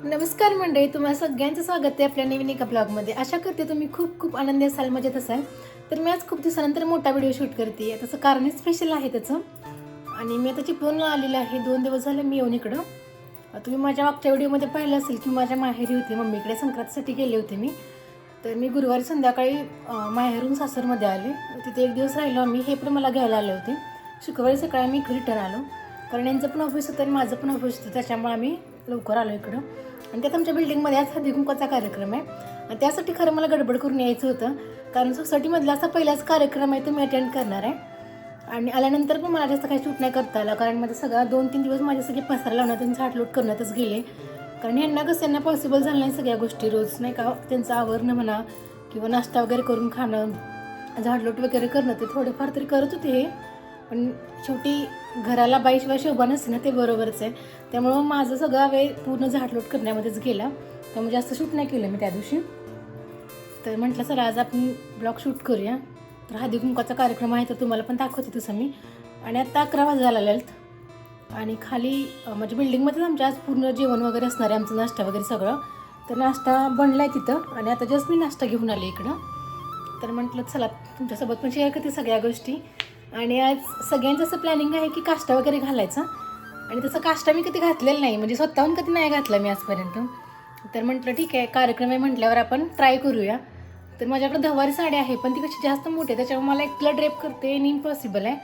नमस्कार मंडळी, तुम्हाला सगळ्यांचं स्वागत आहे आपल्या नवीन एका ब्लॉगमध्ये. आशा करते तुम्ही खूप खूप आनंदी असाल, मजेत असाल. तर मी आज खूप दिवसानंतर मोठा व्हिडिओ शूट करते. त्याचं कारण स्पेशल आहे त्याचं. आणि मी आता चिपळूणला आलेलं आहे. 2 दिवस झाले मी येऊन इकडं. तुम्ही माझ्या मागच्या व्हिडिओमध्ये पाहिलं असेल की माझ्या माहेरी होती, मम्मीकडे संक्रांतीसाठी गेले होते मी. तर मी गुरुवारी संध्याकाळी माहेरून सासरमध्ये आले. तिथे एक दिवस राहिलो आम्ही. हे पण मला घ्यायला आले होते. शुक्रवारी सकाळी आम्ही रिटर्न आलो, कारण यांचं पण ऑफिस होतं आणि माझं पण ऑफिस होतं. त्याच्यामुळे आम्ही लवकर आलो इकडं. आणि त्यात आमच्या बिल्डिंगमध्ये आज हळदी-कुंकवाचा कार्यक्रम आहे. आणि त्यासाठी खरं मला गडबड करून यायचं होतं, कारण सोसायटीमधला असा पहिलाच कार्यक्रम आहे तो मी अटेंड करणार आहे. आणि आल्यानंतर पण मला जास्त काही शूट नाही करता आलं, कारण माझं सगळा 2-3 दिवस माझे सगळे पसारा लावण्यात आणि झाडलोट करण्यातच गेले. कारण यांना कसं यांना पॉसिबल झालं नाही सगळ्या गोष्टी रोज, नाही का. त्यांचं आवरणं म्हणा किंवा नाश्ता वगैरे करून खाणं, झाडलोट वगैरे करणं, ते थोडेफार तरी करत होते हे. पण शेवटी घराला बाईशिवाय शोभा नसते ना, ते बरोबरच आहे. त्यामुळं माझं सगळा वेळ पूर्ण झाडलोट करण्यामध्येच गेला. त्यामुळे जास्त शूट नाही केलं मी त्या दिवशी. तर म्हटलं चला आज आपण ब्लॉग शूट करूया. तर हळदी-कुंकवाचा कार्यक्रम आहे, तर तुम्हाला पण दाखवते तसं मी. आणि आता 11 वाजायला आलेत. आणि खाली म्हणजे बिल्डिंगमध्येच आमच्या आज पूर्ण जेवण वगैरे असणार आहे, आमचं नाश्ता वगैरे सगळं. तर नाश्ता बनला आहे तिथं, आणि आता जस्ट मी नाश्ता घेऊन आले इकडं. तर म्हटलं चला तुमच्यासोबत पण शेअर करते सगळ्या गोष्टी. आणि आज सगळ्यांचं असं प्लॅनिंग आहे की काष्टा वगैरे घालायचा. आणि तसं काष्टा मी कधी घातलेलं नाही, म्हणजे स्वतःहून कधी नाही घातला मी आजपर्यंत. तर म्हटलं ठीक आहे, कार्यक्रम आहे म्हटल्यावर आपण ट्राय करूया. तर माझ्याकडे धवारी साडी आहे, पण ती कशी जास्त मोठी आहे, त्याच्यामुळे मला एकला ड्रेप करते आणि इम्पॉसिबल आहे.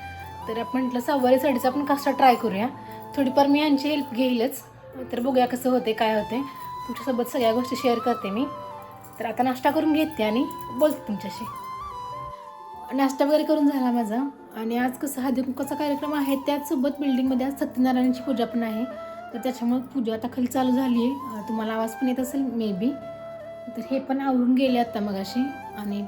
तर आपण म्हटलं सहावारी साडीचा आपण काष्टा ट्राय करूया. थोडीफार मी यांची हेल्प घेईलच. तर बघूया कसं होते काय होते. तुमच्यासोबत सगळ्या गोष्टी शेअर करते मी. तर आता नाश्ता करून घेते आणि बोलते तुमच्याशी. नाश्ता वगैरे करून झाला माझा. आणि आज कसं हळदी-कुंकवाचा कार्यक्रम आहे, त्याचसोबत बिल्डिंगमध्ये आज सत्यनारायणाची पूजा पण आहे. तर त्याच्यामुळे पूजा आता खाली चालू झाली आहे. तुम्हाला आवाज पण येत असेल मे बी. तर हे पण आवरून गेले आता मगाशी. आणि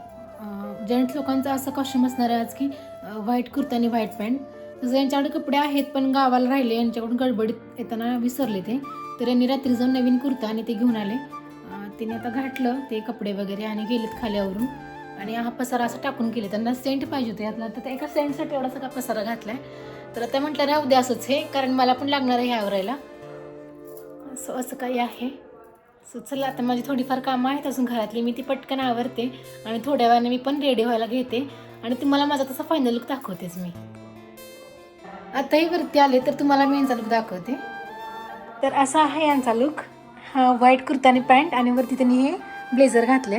जेंट्स लोकांचा असं कॉस्ट्युम असणार आहे आज की व्हाईट कुर्ता आणि व्हाईट पॅन्ट. तसं यांच्याकडे कपडे आहेत, पण गावाला राहिले, यांच्याकडून गडबडीत येताना विसरले ते. तर यांनी रात्री जाऊन नवीन कुर्ता आणि ते घेऊन आले. तिने आता घातलं ते कपडे वगैरे आणि गेलेत खाली आवरून. आणि हा पसारा असं टाकून केले. त्यांना सेंट पाहिजे होते यातला, तर त्या एका सेंटसाठी एवढा सगळा पसारा घातला आहे. तर आता म्हटलं राहू द्या असंच हे, कारण मला पण लागणार आहे ह्या आवरायला. असं काही आहे. चला आता माझी थोडीफार कामं आहेत अजून घरातली, मी ती पटकन आवरते. आणि थोड्या वेळाने मी पण रेडी व्हायला घेते. आणि तुम्हाला माझा तसा फायनल लुक दाखवतेच मी. आताही वरती आले तर तुम्हाला मी यांचा लुक दाखवते. तर असा आहे यांचा लुक. हा व्हाईट कुर्ता आणि पॅन्ट, आणि वरती त्यांनी हे ब्लेझर घातले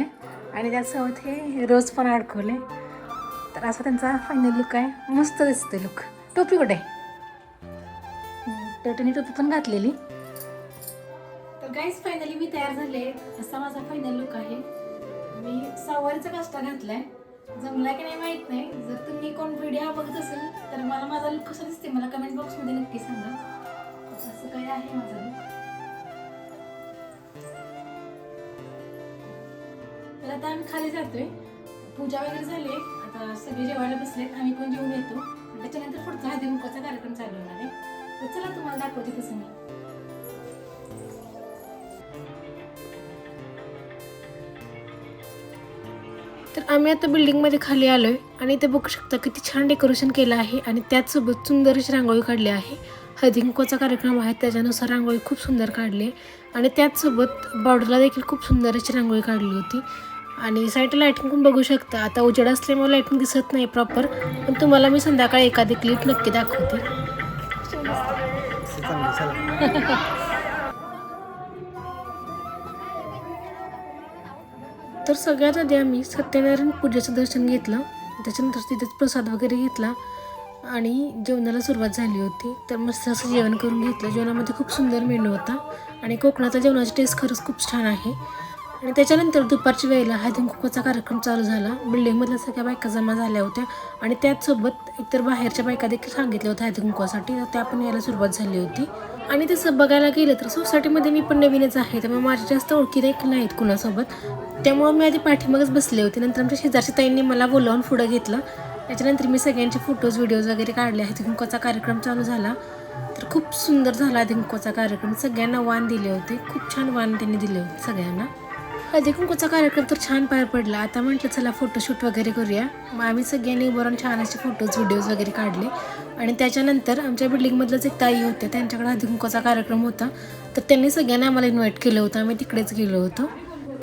आणि त्यासोबत हे रोज पण अडकवले. तर असा त्यांचा फायनल लुक आहे. मस्त दिसते लुक. टोपी कुठे? त्यांनी टोपी पण घातलेली. तर गाईज फायनली मी तयार झाले. असा माझा फायनल लुक आहे. मी सहावारीचा काष्टा घातलाय. जमला की नाही माहित नाही. जर तुम्ही कोण व्हिडिओ बघत असेल तर मला माझा लुक कसा दिसते मला कमेंट बॉक्समध्ये नक्की सांगा. असं काय आहे माझा लुक. तर आता आम्ही खाली जातोय. पूजा वगैरे झाली, आता सगळे जेवायला बसलेत, आम्ही पण जेवून येतो. त्याच्यानंतर पुढचा हळदी-कुंकवाचा कार्यक्रम चालू होणार आहे. तर चला तुम्हाला दाखवते तसं मी. तर आम्ही आता बिल्डिंगमध्ये खाली आलोय आणि इथे बघू शकता किती छान डेकोरेशन केलं आहे. आणि त्याचसोबत सुंदर अशी रांगोळी काढली आहे. हळदी-कुंकवाचा कार्यक्रम आहे, त्याच्यानुसार रांगोळी खूप सुंदर काढली. आणि त्याचसोबत बॉर्डरला देखील खूप सुंदर अशी रांगोळी काढली होती. आणि साईडला लाईटिंग पण बघू शकता. आता उजेड असल्यामुळे लाईटिंग दिसत नाही प्रॉपर, पण तुम्हाला मी संध्याकाळी एखादी क्लिप नक्की दाखवते. तर सगळ्यात आधी आम्ही सत्यनारायण पूजेचं दर्शन घेतलं. त्याच्यानंतर तिथेच प्रसाद वगैरे घेतला आणि जेवणाला सुरुवात झाली होती. तर मस्त असं जेवण करून घेतलं. जेवणामध्ये खूप सुंदर मेनू होता आणि कोकणाचा जेवणाची टेस्ट खरंच खूप छान आहे. आणि त्याच्यानंतर दुपारच्या वेळेला हळदी-कुंकवाचा कार्यक्रम चालू झाला. बिल्डिंगमधल्या सगळ्या बायका जमा झाल्या होत्या आणि त्याचसोबत इतर बाहेरच्या बायका देखील सांगितल्या होत्या हळदी-कुंकवासाठी, तर त्या पण यायला सुरुवात झाली होती. आणि तसं बघायला गेलं तर सोसायटीमध्ये मी पण नवीनच आहे, त्यामुळे माझ्या जास्त ओळखी देखील नाहीत कुणासोबत. त्यामुळं मी आधी पाठीमागच बसले होते. नंतर आमच्या शेजारच्या ताईंनी मला बोलावून पुढं घेतलं. त्याच्यानंतर मी सगळ्यांचे फोटोज व्हिडिओज वगैरे काढले. हळदी-कुंकवाचा कार्यक्रम चालू झाला. तर खूप सुंदर झाला हळदी-कुंकवाचा कार्यक्रम. सगळ्यांना वाण दिले होते. खूप छान वाण त्यांनी दिले होते सगळ्यांना. हळदी-कुंकवाचा कार्यक्रम तर छान पार पडला. आता म्हटलं चला फोटोशूट वगैरे करूया. मग आम्ही सगळ्यांनी उभं राहून छान असे फोटोज व्हिडिओज वगैरे काढले. आणि त्याच्यानंतर आमच्या बिल्डिंगमधलंच एक ताई होत्या, त्यांच्याकडे हळदी-कुंकवाचा कार्यक्रम होता. तर त्यांनी सगळ्यांना आम्हाला इन्व्हाइट केलं होतं. आम्ही तिकडेच गेलो होतो.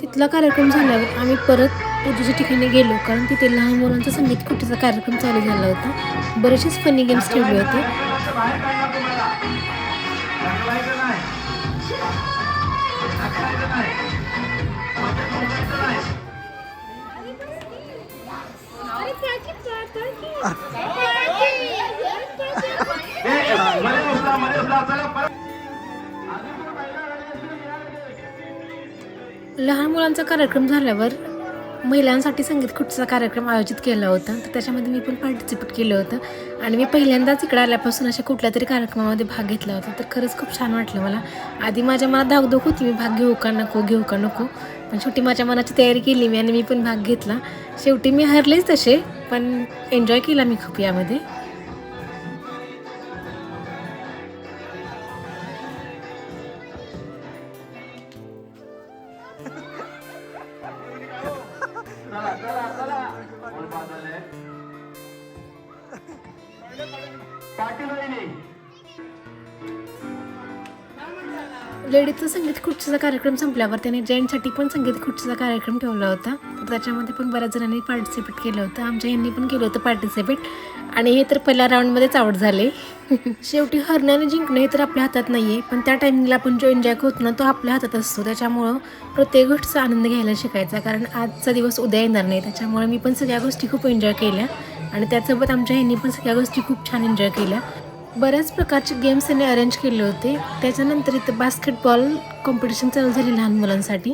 तिथला कार्यक्रम झाल्यावर आम्ही परत पूजेच्या ठिकाणी गेलो, कारण तिथे लहान मुलांचा संगीत खुर्चीचा कार्यक्रम चालू झाला होता. बरेचसेच फनी गेम्स ठेवले होते. लहान मुलांचा कार्यक्रम झाल्यावर महिलांसाठी संगीत खुर्चीचा कार्यक्रम आयोजित केला होता. तर त्याच्यामध्ये मी पण पार्टिसिपेट केलं होतं आणि मी पहिल्यांदाच इकडे आल्यापासून अशा कुठल्या तरी कार्यक्रमामध्ये भाग घेतला होता. तर खरंच खूप छान वाटलं मला. आधी माझ्या मनात धाकधूक होती, मी भाग घेऊ का नको, पण शेवटी माझ्या मनाची तयारी केली मी आणि मी पण भाग घेतला. शेवटी मी हरलेच तसे, पण एन्जॉय केला मी खूप यामध्ये. लेडीजचा संगीत खुर्चीचा कार्यक्रम संपल्यावर त्याने जेंट्ससाठी पण संगीत खुर्चीचा कार्यक्रम ठेवला होता. तर त्याच्यामध्ये पण बऱ्याच जणांनी पार्टिसिपेट केलं होतं. आमच्या यांनी पण केलं होतं पार्टिसिपेट आणि हे तर पहिल्या राऊंडमध्येच आउट झाले. शेवटी हरणं आणि जिंकणं हे तर आपल्या हातात नाही आहे, पण त्या टायमिंगला आपण जो एन्जॉय करतो ना तो आपल्या हातात असतो. त्याच्यामुळं प्रत्येक गोष्टीचा आनंद घ्यायला शिकायचा, कारण आजचा दिवस उद्या येणार नाही. त्याच्यामुळे मी पण सगळ्या गोष्टी खूप एन्जॉय केल्या आणि त्यासोबत आमच्या यांनी पण सगळ्या गोष्टी खूप छान एन्जॉय केल्या. बऱ्याच प्रकारचे गेम्स त्यांनी अरेंज केले होते. त्याच्यानंतर इथं बास्केटबॉल कॉम्पिटिशन चालू झाली लहान मुलांसाठी.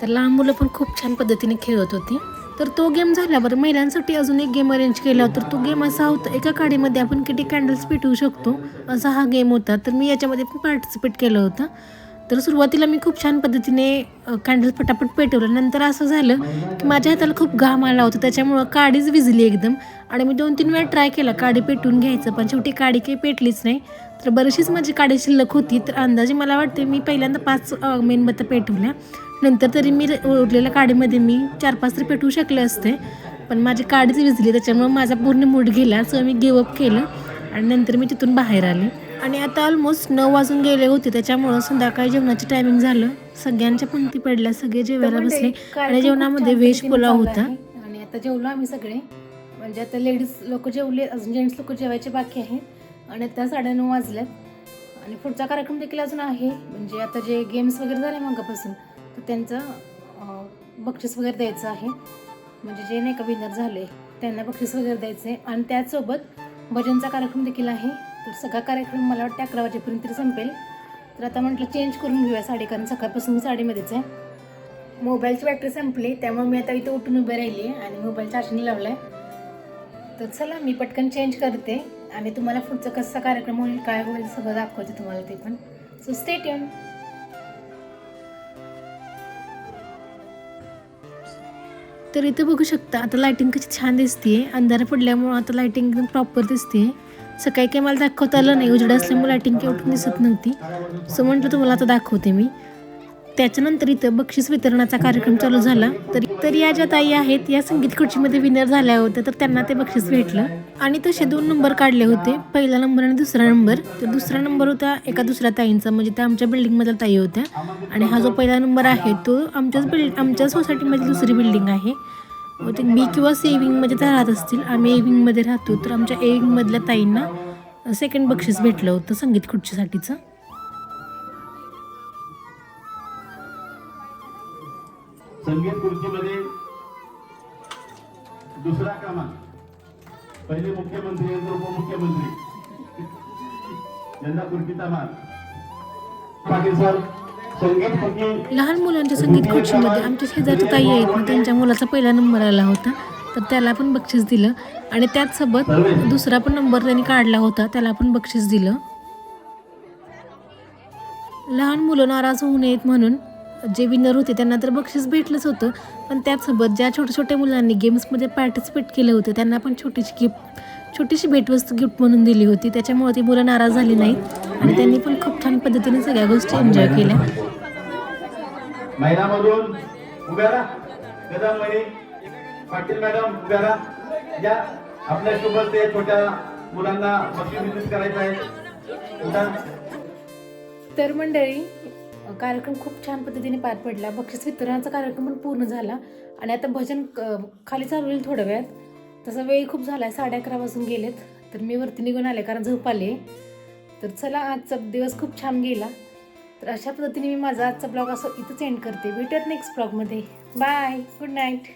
तर लहान मुलं पण खूप छान पद्धतीने खेळत होती. तर तो गेम झाल्यावर महिलांसाठी अजून एक गेम अरेंज केला होता. तर तो गेम असा होता, एका काडीमध्ये आपण किती कॅन्डल्स पेटवू शकतो असा हा गेम होता. तर मी याच्यामध्ये पण पार्टिसिपेट केलं होतं. तर सुरुवातीला मी खूप छान पद्धतीने कॅन्डल्स पटापट पेटवलं. नंतर असं झालं की माझ्या हाताला खूप घाम आला होता, त्याच्यामुळं काडीच विझली एकदम आणि मी 2-3 वेळा ट्राय केला काडी पेटवून घ्यायचं, पण शेवटी काडी काही पेटलीच नाही. तर बरीचशीच माझी काडी शिल्लक होती. तर अंदाजे मला वाटते मी पहिल्यांदा 5 मेणबत्त्या पेटवल्या. नंतर तरी मी उरलेल्या काडीमध्ये मी 4-5 तरी पेटवू शकले असते, पण माझी काडीच विझली. त्याच्यामुळे माझा पूर्ण मूड गेला. सो मी गिवअप केलं आणि नंतर मी तिथून बाहेर आले. आणि आता ऑलमोस्ट 9 वाजून गेले होते, त्याच्यामुळं संध्याकाळी जेवणाचे टायमिंग झालं. सगळ्यांच्या पंक्ती पडल्या, सगळे जेवायला बसले आणि जेवणामध्ये व्हेज पुलाव होता. आणि आता जेवलो आम्ही सगळे, म्हणजे आता लेडीज लोक जेवले, अजून जेंट्स लोक जेवायचे बाकी आहेत आणि आता 9:30 वाजल्यात आणि पुढचा कार्यक्रम देखील अजून आहे. म्हणजे आता जे गेम्स वगैरे झाले मगापासून, तर त्यांचं बक्षीस वगैरे द्यायचं आहे. म्हणजे जे नाही का विनर झाले त्यांना बक्षीस वगैरे द्यायचं आहे आणि त्याचसोबत भजनचा कार्यक्रम देखील आहे. तर सगळा कार्यक्रम मला वाटतं 11 वाजेपर्यंत तरी संपेल. तर आता म्हटलं चेंज करून घेऊया साडी, कारण सकाळपासून मी साडीमध्येच आहे. मोबाईलची बॅटरी संपली, त्यामुळे मी आता इथं उठून उभे राहिली आहे आणि मोबाईल चार्जिंग लावला आहे. तर चला मी पटकन चेंज करते आणि तुम्हाला पुढचं कसा कार्यक्रम होईल, काय होईल सगळं दाखवते तुम्हाला ते पण. So stay tune. तर इथं बघू शकता आता लायटिंग कशी छान दिसते. अंधार पडल्यामुळं आता लायटिंग एकदम प्रॉपर दिसते. सकाळी काही मला दाखवता आलं नाही, उजेड असल्यामुळे लायटिंग काही उठून दिसत नव्हती. सो म्हटलं तुम्हाला आता दाखवते मी. त्याच्यानंतर इथं बक्षीस वितरणाचा कार्यक्रम चालू झाला. तर या ज्या ताई आहेत या संगीत खुर्चीमध्ये विनर झाल्या होत्या, तर त्यांना ते बक्षीस भेटलं आणि तसे 2 नंबर काढले होते, पहिला नंबर आणि दुसरा नंबर. तर दुसरा नंबर होता एका दुसऱ्या ताईंचा, म्हणजे त्या आमच्या बिल्डिंगमधल्या ताई होत्या आणि हा जो पहिला नंबर आहे तो आमच्या सोसायटीमध्ये दुसरी बिल्डिंग आहे. ते बी किंवा सी विंगमध्ये त्या राहत असतील, आम्ही ए विंगमध्ये राहतो. तर आमच्या ए विंगमधल्या ताईंना सेकंड बक्षीस भेटलं होतं संगीत खुर्चीसाठीचं. संगीत खुर्चीमध्ये दुसरा क्रमांक, पहिले मुख्यमंत्री आणि उपमुख्यमंत्री यांना खुर्चीचा मान. पाटील सर संगीत खुर्ची. लहान मुलांच्या संगीत खुर्चीमध्ये आमच्या शेजारच्या ताई आहेत ना, त्यांच्या मुलाचा पहिला नंबर आला होता, तर त्याला पण बक्षीस दिलं आणि त्याचसोबत दुसरा पण नंबर त्यांनी काढला होता, त्याला पण बक्षीस दिलं. लहान मुलं नाराज होऊ नयेत म्हणून जे विनर होते त्यांना तर बक्षीस भेटलंच होतं, पण त्याचसोबत ज्या छोट्या छोट्या मुलांनी गेम्समध्ये पार्टिसिपेट केलं होतं त्यांना पण छोटीशी भेटवस्तू गिफ्ट म्हणून दिली होती. त्याच्यामुळे ती मुलं नाराज झाली नाहीत आणि त्यांनी पण खूप छान पद्धतीने सगळ्या गोष्टी एन्जॉय केल्या. महिलामधून उभ्या कदम पाटील मॅडम उभ्या या, आपल्यासोबत ते छोट्या मुलांना बक्षीस वितरित करायचं आहे. तर मंडळी कार्यक्रम खूप छान पद्धतीने पार पडला. बक्षीस वितरणाचा कार्यक्रम पण पूर्ण झाला आणि आता भजन खाली चालू होईल थोड्या वेळात. तसा वेळ खूप झाला आहे, 11:30 वाजून गेलेत. तर मी वरती निघून आले कारण झोप आली. तर चला, आजचा दिवस खूप छान गेला. तर अशा पद्धतीने मी माझा आजचा ब्लॉग असं इथंच एंड करते. भेटूयात नेक्स्ट ब्लॉगमध्ये. Bye, good night.